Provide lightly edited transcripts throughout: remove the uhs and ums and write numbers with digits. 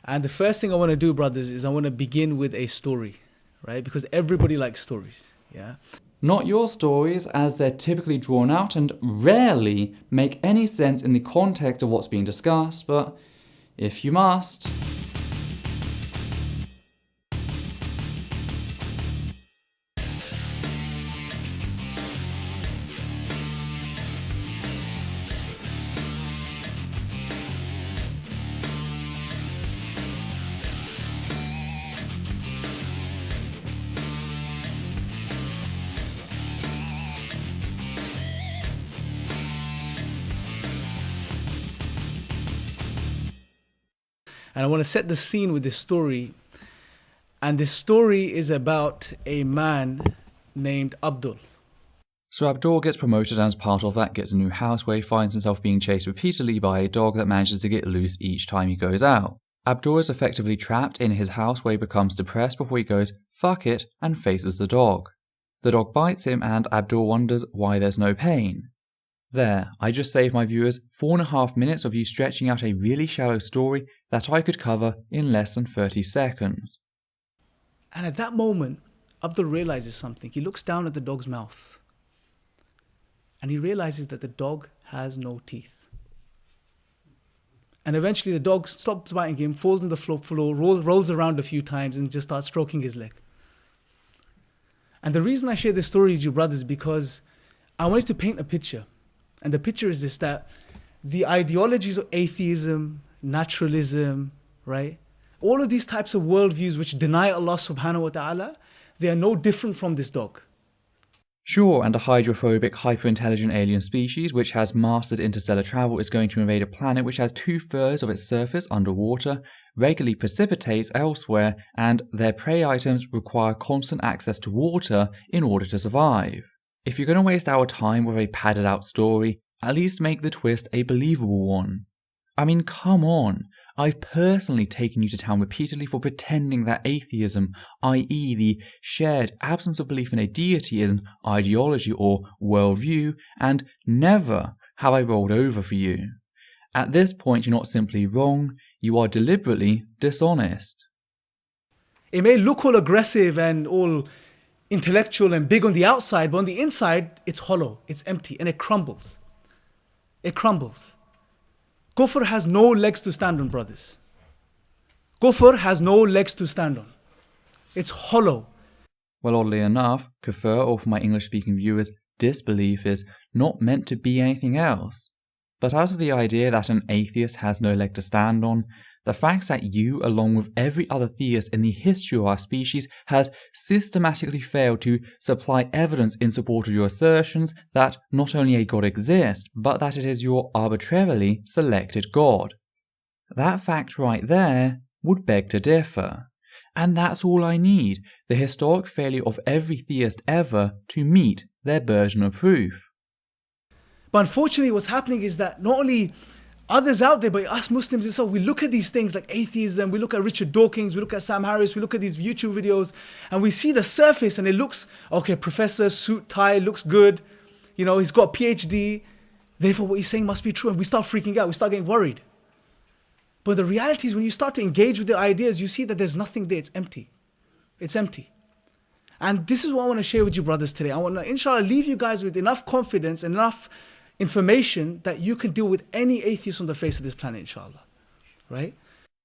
And the first thing I want to do, brothers, is I want to begin with a story, right? Because everybody likes stories, yeah? Not your stories, as they're typically drawn out and rarely make any sense in the context of what's being discussed, but if you must. And I want to set the scene with this story. And this story is about a man named Abdul. So Abdul gets promoted and as part of that gets a new house where he finds himself being chased repeatedly by a dog that manages to get loose each time he goes out. Abdul is effectively trapped in his house where he becomes depressed before he goes fuck it and faces the dog. The dog bites him and Abdul wonders why there's no pain. There, I just saved my viewers 4.5 minutes of you stretching out a really shallow story that I could cover in less than 30 seconds. And at that moment, Abdul realizes something. He looks down at the dog's mouth. And he realizes that the dog has no teeth. And eventually the dog stops biting him, falls on the floor, rolls around a few times and just starts stroking his leg. And the reason I share this story with you, brothers, is because I wanted to paint a picture. And the picture is this, that the ideologies of atheism, naturalism, right? All of these types of worldviews which deny Allah subhanahu wa ta'ala, they are no different from this dog. Sure, and a hydrophobic, hyper-intelligent alien species which has mastered interstellar travel is going to invade a planet which has 2/3 of its surface underwater, regularly precipitates elsewhere, and their prey items require constant access to water in order to survive. If you're going to waste our time with a padded out story, at least make the twist a believable one. I mean, come on. I've personally taken you to town repeatedly for pretending that atheism, i.e. the shared absence of belief in a deity, is an ideology or worldview, and never have I rolled over for you. At this point, you're not simply wrong, you are deliberately dishonest. It may look all aggressive and all intellectual and big on the outside, but on the inside, it's hollow, it's empty, and it crumbles. It crumbles. Kufr has no legs to stand on, brothers. Kufr has no legs to stand on. It's hollow. Well, oddly enough, kufr, or for my English-speaking viewers, disbelief, is not meant to be anything else. But as for the idea that an atheist has no leg to stand on, the fact that you, along with every other theist in the history of our species, has systematically failed to supply evidence in support of your assertions that not only a God exists, but that it is your arbitrarily selected God. That fact right there would beg to differ. And that's all I need, the historic failure of every theist ever to meet their burden of proof. But unfortunately, what's happening is that not only others out there, but us Muslims itself, we look at these things like atheism, we look at Richard Dawkins, we look at Sam Harris, we look at these YouTube videos, and we see the surface and it looks, okay, professor, suit, tie, looks good, you know, he's got a PhD, therefore what he's saying must be true, and we start freaking out, we start getting worried. But the reality is when you start to engage with the ideas, you see that there's nothing there, it's empty. It's empty. And this is what I want to share with you, brothers, today. I want to, inshallah, leave you guys with enough confidence and enough information that you can deal with any atheist on the face of this planet, inshallah. Right?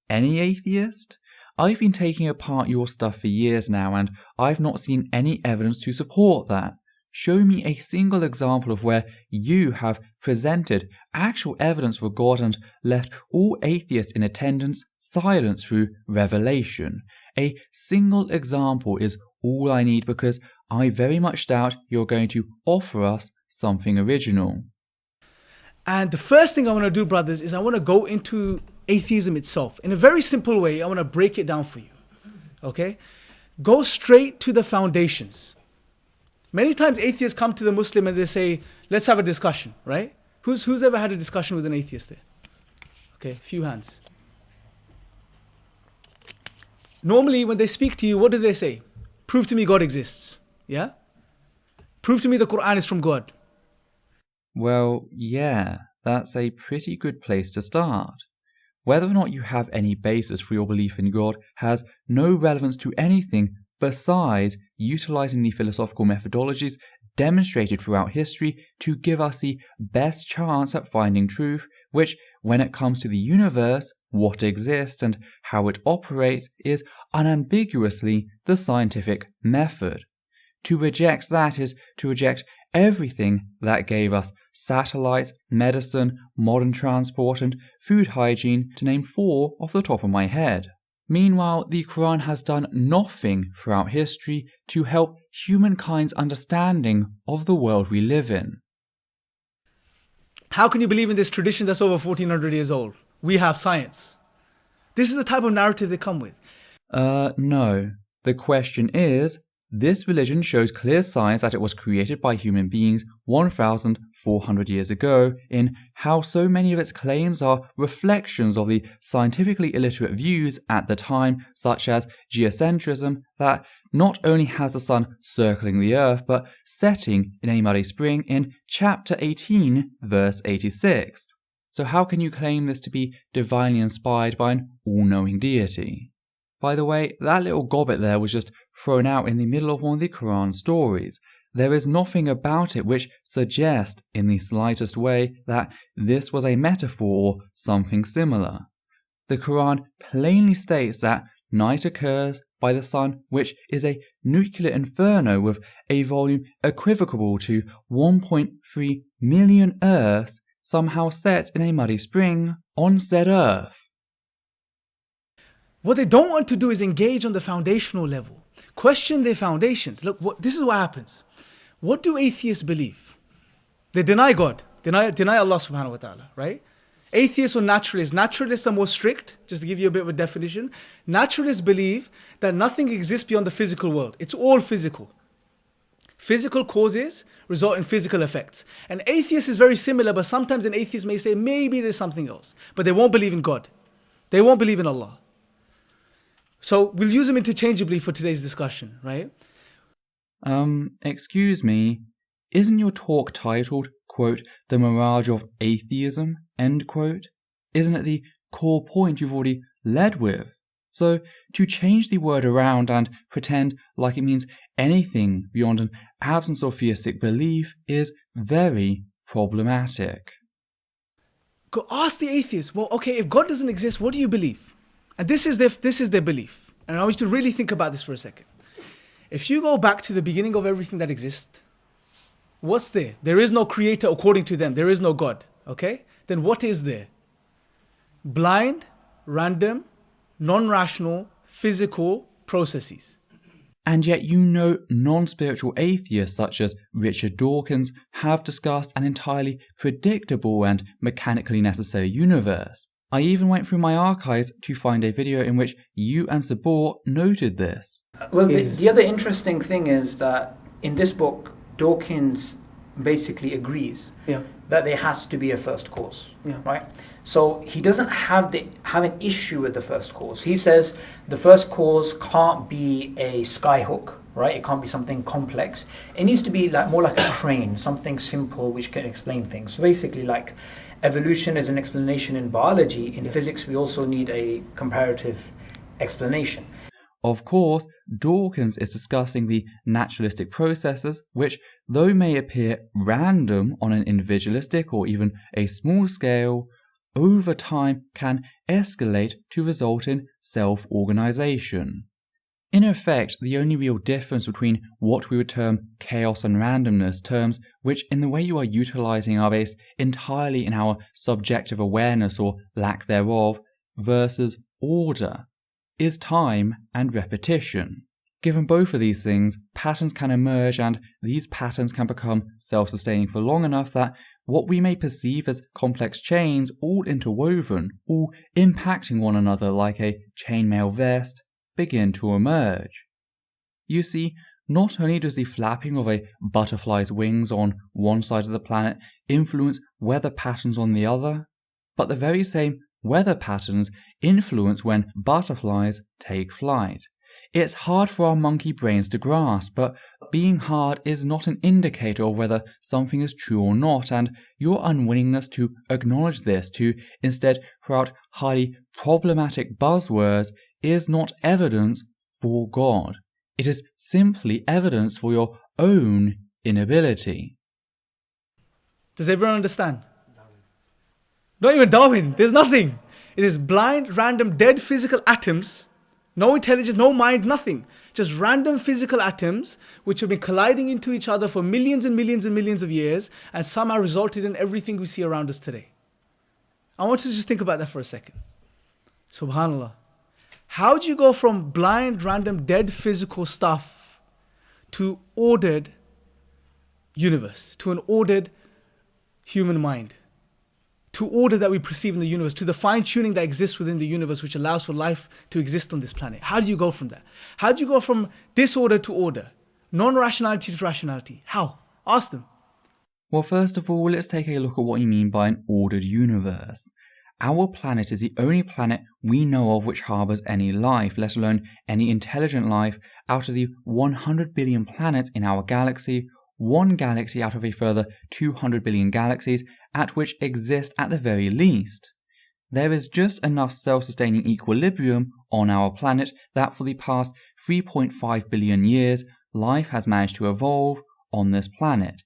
Any atheist? I've been taking apart your stuff for years now, and I've not seen any evidence to support that. Show me a single example of where you have presented actual evidence for God and left all atheists in attendance silent through revelation. A single example is all I need, because I very much doubt you're going to offer us something original. And the first thing I want to do, brothers, is I want to go into atheism itself. In a very simple way, I want to break it down for you. Okay? Go straight to the foundations. Many times atheists come to the Muslim and they say, let's have a discussion, right? Who's ever had a discussion with an atheist there? Okay, few hands. Normally, when they speak to you, what do they say? Prove to me God exists. Yeah? Prove to me the Qur'an is from God. Well, yeah, that's a pretty good place to start. whether or not you have any basis for your belief in God has no relevance to anything besides utilizing the philosophical methodologies demonstrated throughout history to give us the best chance at finding truth, which, when it comes to the universe, what exists and how it operates, is unambiguously the scientific method. To reject that is to reject everything that gave us satellites, medicine, modern transport, and food hygiene, to name 4 off the top of my head. Meanwhile, the Qur'an has done nothing throughout history to help humankind's understanding of the world we live in. How can you believe in this tradition that's over 1400 years old? We have science. This is the type of narrative they come with. No. The question is, this religion shows clear signs that it was created by human beings 1,400 years ago, in how so many of its claims are reflections of the scientifically illiterate views at the time, such as geocentrism, that not only has the sun circling the earth, but setting in a muddy spring in chapter 18, verse 86. So how can you claim this to be divinely inspired by an all-knowing deity? By the way, that little gobbet there was just thrown out in the middle of one of the Qur'an stories. There is nothing about it which suggests in the slightest way that this was a metaphor or something similar. The Qur'an plainly states that night occurs by the sun, which is a nuclear inferno with a volume equivocal to 1.3 million Earths, somehow set in a muddy spring on said Earth. What they don't want to do is engage on the foundational level. Question their foundations. Look, this is what happens. What do atheists believe? They deny God, deny Allah subhanahu wa ta'ala, right? Atheists or naturalists. Naturalists are more strict, just to give you a bit of a definition. Naturalists believe that nothing exists beyond the physical world. It's all physical. Physical causes result in physical effects. An atheist is very similar, but sometimes an atheist may say maybe there's something else. But they won't believe in God. They won't believe in Allah. So we'll use them interchangeably for today's discussion, right? Excuse me, isn't your talk titled, quote, The Mirage of Atheism, end quote? Isn't it the core point you've already led with? So to change the word around and pretend like it means anything beyond an absence of theistic belief is very problematic. Go ask the atheists, well, okay, if God doesn't exist, what do you believe? And this is their belief. And I want you to really think about this for a second. If you go back to the beginning of everything that exists, what's there? There is no creator according to them. There is no God. Okay? Then what is there? Blind, random, non-rational, physical processes. And yet non-spiritual atheists such as Richard Dawkins have discussed an entirely predictable and mechanically necessary universe. I even went through my archives to find a video in which you and Sabor noted this. Well, the other interesting thing is that in this book, Dawkins basically agrees that there has to be a first cause, right? So he doesn't have an issue with the first cause. He says the first cause can't be a skyhook, right? It can't be something complex. It needs to be more like a crane, something simple which can explain things. So basically, like evolution is an explanation in biology. In physics, we also need a comparative explanation. Of course, Dawkins is discussing the naturalistic processes, which, though may appear random on an individualistic or even a small scale, over time can escalate to result in self-organization. In effect, the only real difference between what we would term chaos and randomness, terms which in the way you are utilizing are based entirely in our subjective awareness or lack thereof, versus order, is time and repetition. Given both of these things, patterns can emerge, and these patterns can become self-sustaining for long enough that what we may perceive as complex chains, all interwoven, all impacting one another like a chainmail vest, begin to emerge. You see, not only does the flapping of a butterfly's wings on one side of the planet influence weather patterns on the other, but the very same weather patterns influence when butterflies take flight. It's hard for our monkey brains to grasp, but Being hard is not an indicator of whether something is true or not, and your unwillingness to acknowledge this, to instead throw out highly problematic buzzwords, is not evidence for God. It is simply evidence for your own inability. Does everyone understand? Not even Darwin. There's nothing. It is blind, random, dead physical atoms. No intelligence, no mind, nothing. Just random physical atoms which have been colliding into each other for millions and millions and millions of years and somehow resulted in everything we see around us today. I want you to just think about that for a second. Subhanallah. How do you go from blind, random, dead physical stuff to ordered universe, to an ordered human mind, to order that we perceive in the universe, to the fine-tuning that exists within the universe which allows for life to exist on this planet? How do you go from that? How do you go from disorder to order? Non-rationality to rationality? How? Ask them. Well, first of all, let's take a look at what you mean by an ordered universe. Our planet is the only planet we know of which harbours any life, let alone any intelligent life, out of the 100 billion planets in our galaxy, one galaxy out of a further 200 billion galaxies at which exist at the very least. There is just enough self-sustaining equilibrium on our planet that for the past 3.5 billion years, life has managed to evolve on this planet.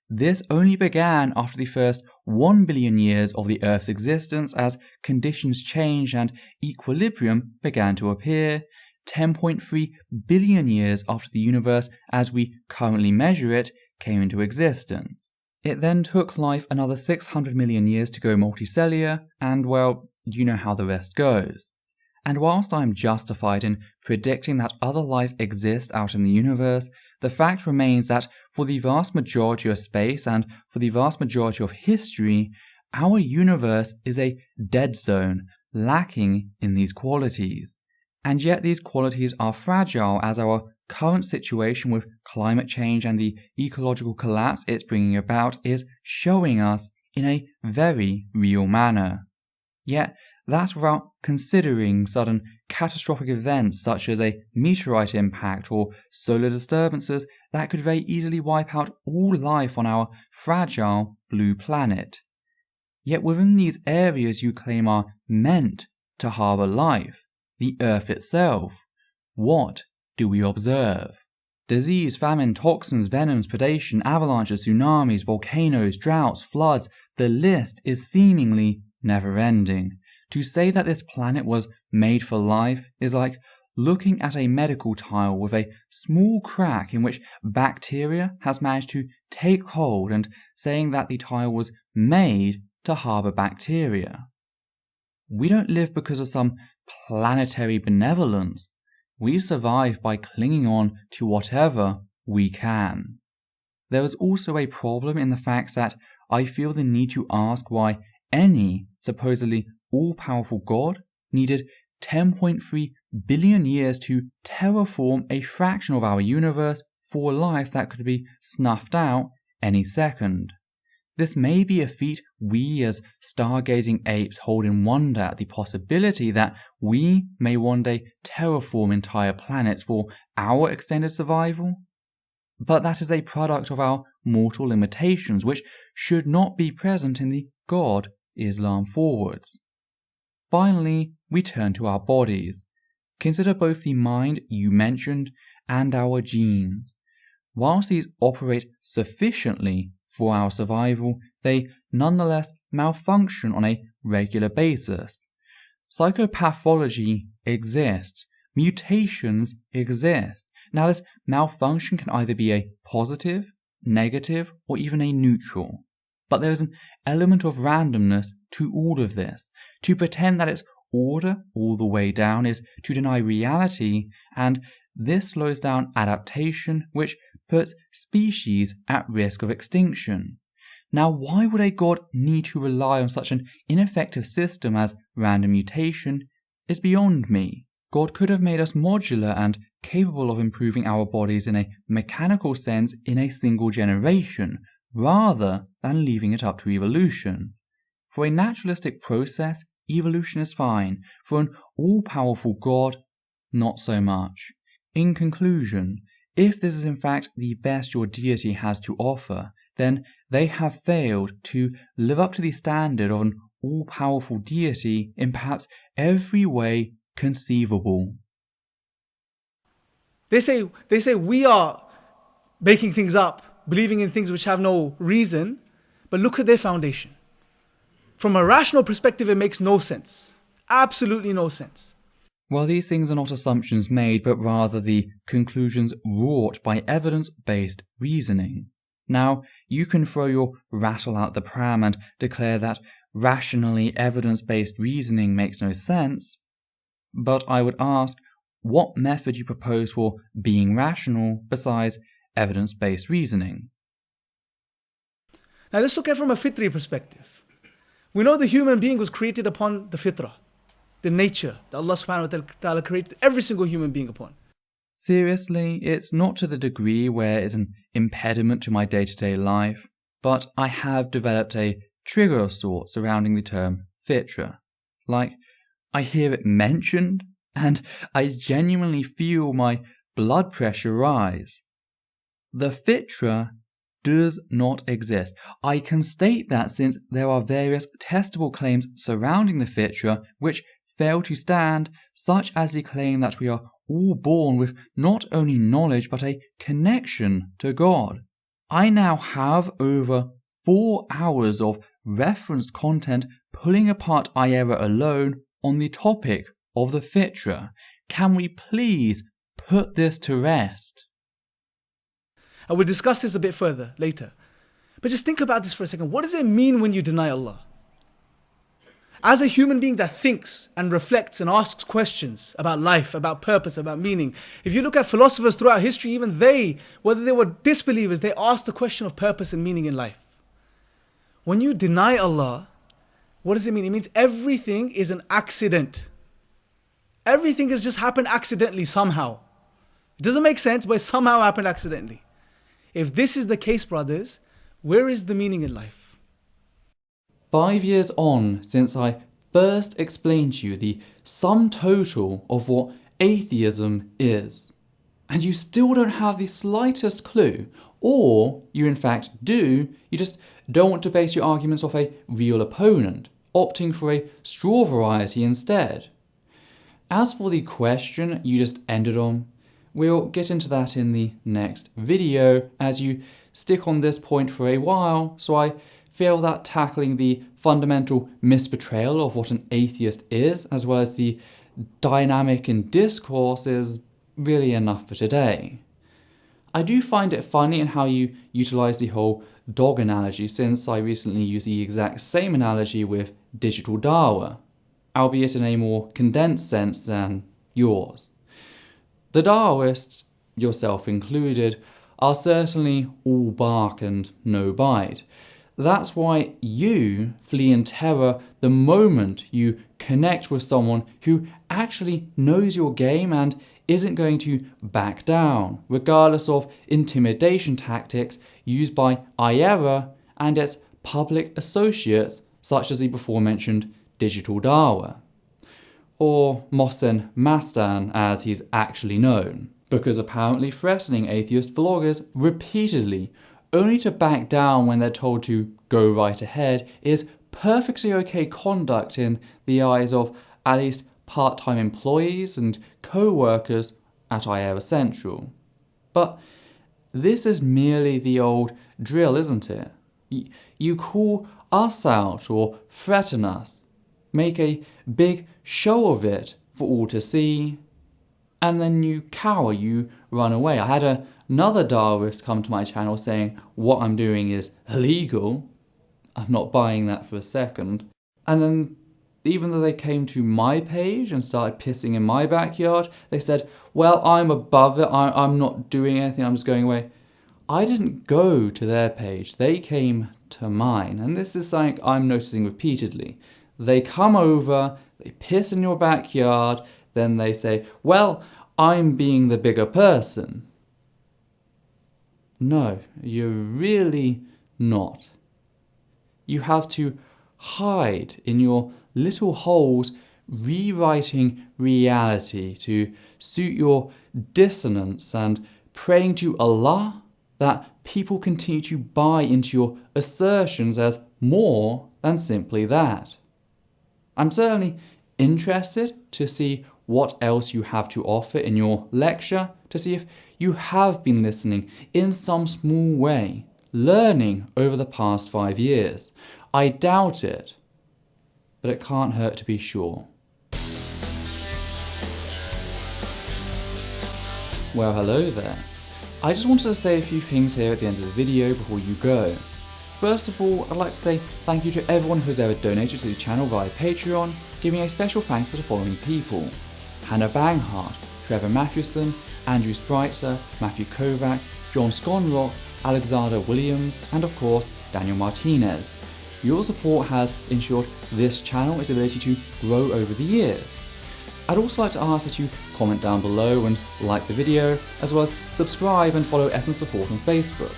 This only began after the first 1 billion years of the Earth's existence as conditions changed and equilibrium began to appear, 10.3 billion years after the universe as we currently measure it came into existence. It then took life another 600 million years to go multicellular, and well, you know how the rest goes. And whilst I am justified in predicting that other life exists out in the universe, the fact remains that for the vast majority of space and for the vast majority of history, our universe is a dead zone, lacking in these qualities. And yet these qualities are fragile, as our current situation with climate change and the ecological collapse it's bringing about is showing us in a very real manner. Yet that's without considering sudden catastrophic events such as a meteorite impact or solar disturbances that could very easily wipe out all life on our fragile blue planet. Yet within these areas you claim are meant to harbour life, the Earth itself, what do we observe? Disease, famine, toxins, venoms, predation, avalanches, tsunamis, volcanoes, droughts, floods, the list is seemingly never-ending. To say that this planet was made for life is like looking at a medical tile with a small crack in which bacteria has managed to take hold and saying that the tile was made to harbour bacteria. We don't live because of some planetary benevolence. We survive by clinging on to whatever we can. There is also a problem in the fact that I feel the need to ask why any supposedly all-powerful God needed 10.3 billion years to terraform a fraction of our universe for life that could be snuffed out any second. This may be a feat we as stargazing apes hold in wonder at the possibility that we may one day terraform entire planets for our extended survival. But that is a product of our mortal limitations, which should not be present in the God Islam forwards. Finally, we turn to our bodies. Consider both the mind you mentioned and our genes. Whilst these operate sufficiently for our survival, they nonetheless malfunction on a regular basis. Psychopathology exists. Mutations exist. Now, this malfunction can either be a positive, negative, or even a neutral. But there is an element of randomness to all of this. To pretend that it's order all the way down is to deny reality, and this slows down adaptation, which puts species at risk of extinction. Now, why would a God need to rely on such an ineffective system as random mutation is beyond me. God could have made us modular and capable of improving our bodies in a mechanical sense in a single generation, rather than leaving it up to evolution. For a naturalistic process, evolution is fine. For an all-powerful God, not so much. In conclusion, if this is in fact the best your deity has to offer, then they have failed to live up to the standard of an all-powerful deity in perhaps every way conceivable. They say we are making things up, believing in things which have no reason, but look at their foundation. From a rational perspective, it makes no sense. Absolutely no sense. Well, these things are not assumptions made, but rather the conclusions wrought by evidence-based reasoning. Now, you can throw your rattle out the pram and declare that rationally evidence-based reasoning makes no sense, but I would ask what method you propose for being rational besides evidence-based reasoning. Now let's look at it from a fitri perspective. We know the human being was created upon the fitrah, the nature that Allah subhanahu wa ta'ala created every single human being upon. Seriously, it's not to the degree where it's an impediment to my day-to-day life, but I have developed a trigger of sorts surrounding the term fitra. Like, I hear it mentioned, and I genuinely feel my blood pressure rise. The fitra does not exist. I can state that since there are various testable claims surrounding the fitra which fail to stand, such as the claim that we are all born with not only knowledge but a connection to God. I now have over 4 hours of referenced content pulling apart iERA alone on the topic of the fitra. Can we please put this to rest? I will discuss this a bit further later. But just think about this for a second. What does it mean when you deny Allah? As a human being that thinks and reflects and asks questions about life, about purpose, about meaning, if you look at philosophers throughout history, even they, whether they were disbelievers, they asked the question of purpose and meaning in life. When you deny Allah, what does it mean? It means everything is an accident. Everything has just happened accidentally somehow. It doesn't make sense, but it somehow happened accidentally. If this is the case, brothers, where is the meaning in life? 5 years on since I first explained to you the sum total of what atheism is, and you still don't have the slightest clue, or you in fact do, you just don't want to base your arguments off a real opponent, opting for a straw variety instead. As for the question you just ended on, we'll get into that in the next video as you stick on this point for a while, so I feel that tackling the fundamental misportrayal of what an atheist is, as well as the dynamic in discourse, is really enough for today. I do find it funny in how you utilize the whole dog analogy, since I recently used the exact same analogy with digital Dawah, albeit in a more condensed sense than yours. The Dawahists, yourself included, are certainly all bark and no bite. That's why you flee in terror the moment you connect with someone who actually knows your game and isn't going to back down, regardless of intimidation tactics used by iERA and its public associates, such as the before-mentioned digital Dawah, or Mohsen Mastan as he's actually known, because apparently threatening atheist vloggers repeatedly only to back down when they're told to go right ahead is perfectly okay conduct in the eyes of at least part-time employees and co-workers at iERA Central. But this is merely the old drill, isn't it? You call us out or threaten us, make a big show of it for all to see, and then you cower, you run away. I had another Dawahist come to my channel saying what I'm doing is illegal. I'm not buying that for a second. And then even though they came to my page and started pissing in my backyard, they said, well, I'm above it, I'm not doing anything, I'm just going away. I didn't go to their page, they came to mine. And this is something I'm noticing repeatedly. They come over, they piss in your backyard, then they say, well, I'm being the bigger person. No, you're really not. You have to hide in your little holes, rewriting reality to suit your dissonance and praying to Allah that people continue to buy into your assertions as more than simply that. I'm certainly interested to see what else you have to offer in your lecture, to see if you have been listening in some small way, learning over the past 5 years. I doubt it, but it can't hurt to be sure. Well, hello there. I just wanted to say a few things here at the end of the video before you go. First of all, I'd like to say thank you to everyone who's ever donated to the channel via Patreon, giving a special thanks to the following people: Hannah Banghart, Trevor Mathewson, Andrew Spreitzer, Matthew Kovac, John Sconrock, Alexander Williams, and of course Daniel Martinez. Your support has ensured this channel its ability to grow over the years. I'd also like to ask that you comment down below and like the video, as well as subscribe and follow Essence of Thought on Facebook.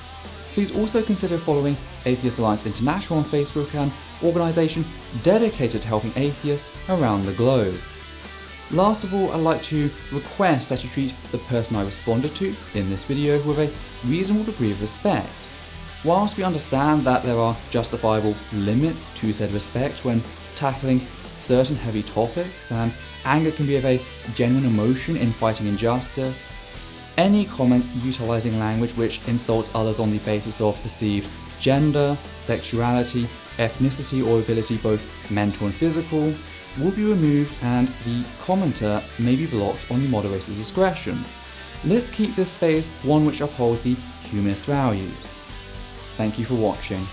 Please also consider following Atheist Alliance International on Facebook, an organisation dedicated to helping atheists around the globe. Last of all, I'd like to request that you treat the person I responded to in this video with a reasonable degree of respect. Whilst we understand that there are justifiable limits to said respect when tackling certain heavy topics, and anger can be a very genuine emotion in fighting injustice, any comments utilising language which insults others on the basis of perceived gender, sexuality, ethnicity or ability, both mental and physical, will be removed and the commenter may be blocked on the moderator's discretion. Let's keep this space one which upholds the humanist values. Thank you for watching.